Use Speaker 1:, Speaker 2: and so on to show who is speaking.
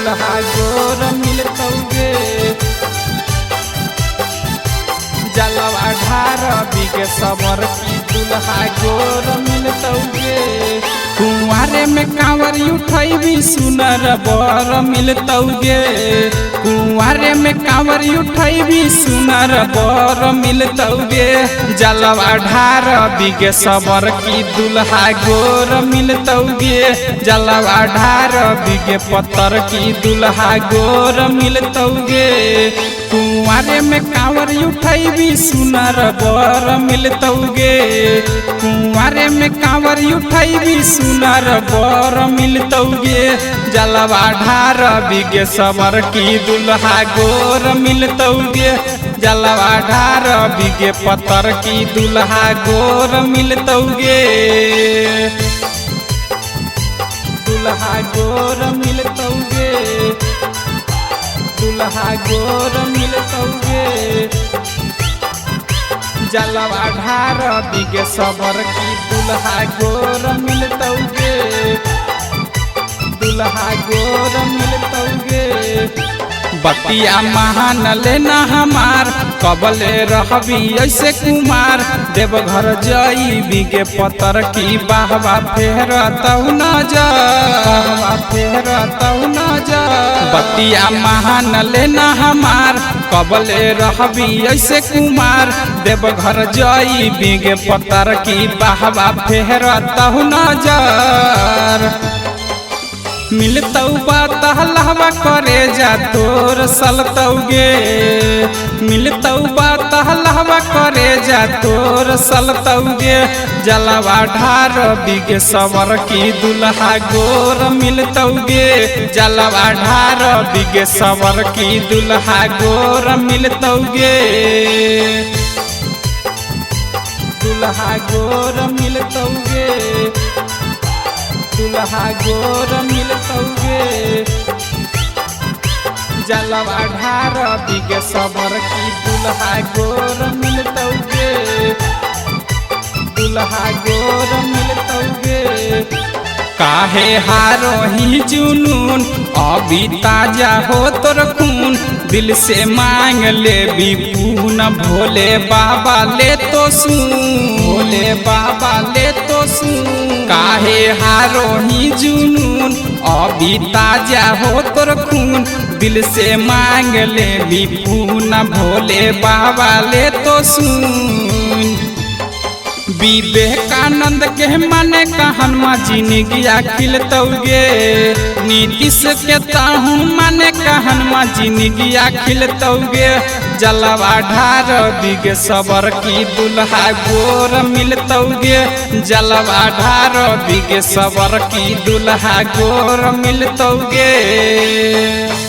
Speaker 1: दुल्हा गोर मिलतौगे जलवा ढार बिगे सबर की दुल्हा गोर मिलतौगे कुंवारे में कांवर उठैबी सुनर बर मिलतौगे कुंवारे में कांवर उठैबी सुनर बर मिलतौगे जलवा ढार बिगे सबर की दुल्हा गोर मिलतौगे जलवा ढार बिगे पत्थर की दुल्हा गोर मिलतौगे कुंवारे में कांवर उठैबी सुनर बर मिलतौगे कुंवारे में कांवर उठैबी सुनर बर मिलतौगे जलवा ढार बिगे सबर की दुल्हा गोर मिलतौगे जलवा ढार बिगे पत्थर की दुल्हा गोर मिलतौगे दुल्हा गोर मिलतौगे दुल्हा गोर मिलतौगे जलवा ढार बिगे सबर की दुल्हा गोर मिलतौगे दुल्हा गोर मिलतौगे बतिया महान लेना हमार कबले रहबी ऐसे कुमार देवघर जई बिगे पत्थर की बाहवा फेरतौ न जा बतिया महान लेना हमार कबले रहबी ऐसे कुमार देवघर जई बिगे पत्थर की बाहवा फेरतौ न जार मिलतौ बातहलवा करे जा तोर सलतौगे मिलतौ बातहलवा करे जा तोर सलतौगे जलवा ढार बिगे सबर की दुल्हा गोर मिलतौगे जलवा ढार बिगे सबर की दुल्हा गोर मिलतौगे दुल्हा गोर मिलतौगे दुल्हा गोर मिलतौगे जलवा ढार बिगे सबर की दुल्हा गोर मिलतौगे दुल्हा गोर मिलतौगे काहे हारो ही जुनून अभी ताजा हो तोर खून दिल से मांग ले विपून भोले बाबा ले तो सुन भोले बाबा ले तो सुन काहे हारो ही जुनून अभी ताजा हो तोर खून दिल से मांग ले विपून भोले बाबा ले तो सुन विवेकानंद के माने कहनमा जिंदगिया खिलतौगे नीतीश के ताहू माने कहनमा जिंदगिया खिलतौगे जलवा ढार बिगे सबर की दुल्हा गोर मिलतौगे जलवा ढार बिगे सबर की दुल्हा गोर मिलतौगे।